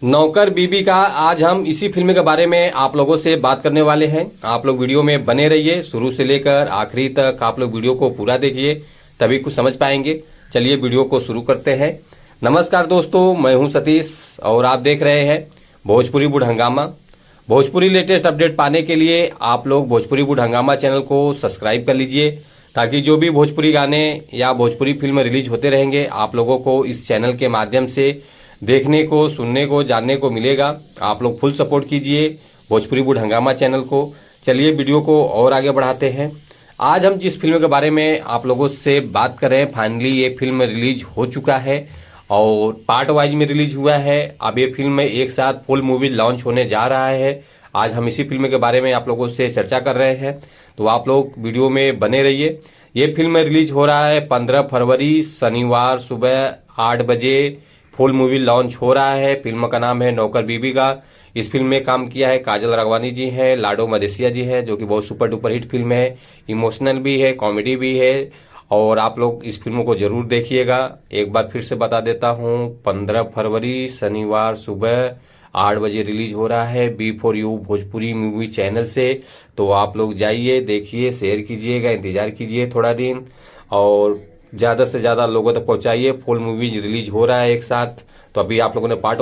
नौकर बीबी का आज हम इसी फिल्म के बारे में आप लोगों से बात करने वाले हैं। आप लोग वीडियो में बने रहिए, शुरू से लेकर आखिरी तक आप लोग वीडियो को पूरा देखिए, तभी कुछ समझ पाएंगे। चलिए वीडियो को शुरू करते हैं। नमस्कार दोस्तों, मैं हूं सतीश और आप देख रहे हैं भोजपुरी बुढ़ हंगामा। भोजपुरी लेटेस्ट अपडेट पाने के लिए आप लोग भोजपुरी बुढ़ हंगामा चैनल को सब्सक्राइब कर लीजिए, ताकि जो भी भोजपुरी गाने या भोजपुरी फिल्म रिलीज होते रहेंगे आप लोगों को इस चैनल के माध्यम से देखने को, सुनने को, जानने को मिलेगा। आप लोग फुल सपोर्ट कीजिए भोजपुरी बुढ़ हंगामा चैनल को। चलिए वीडियो को और आगे बढ़ाते हैं। आज हम जिस फिल्म के बारे में आप लोगों से बात कर रहे हैं, फाइनली ये फिल्म रिलीज हो चुका है और पार्ट वाइज में रिलीज हुआ है। अब ये फिल्म एक साथ फुल मूवी लॉन्च होने जा रहा है। आज हम इसी फिल्म के बारे में आप लोगों से चर्चा कर रहे हैं, तो आप लोग वीडियो में बने रहिए। ये फिल्म रिलीज हो रहा है 15 फरवरी शनिवार सुबह 8 बजे फुल मूवी लॉन्च हो रहा है। फिल्म का नाम है नौकर बीबी का। इस फिल्म में काम किया है काजल राघवानी जी हैं, लाडो मदेसिया जी हैं, जो कि बहुत सुपर डुपर हिट फिल्म है। इमोशनल भी है, कॉमेडी भी है और आप लोग इस फिल्म को जरूर देखिएगा। एक बार फिर से बता देता हूं, 15 फरवरी शनिवार सुबह 8 बजे रिलीज हो रहा है B for you Bhojpuri movie channel से। तो आप लोग जाइए, देखिए, शेयर कीजिएगा, इंतजार कीजिए थोड़ा दिन और ज्यादा से ज्यादा लोगों तक पहुंचाइए। फुल मूवी रिलीज हो रहा है एक साथ। तो अभी आप लोगों ने पार्ट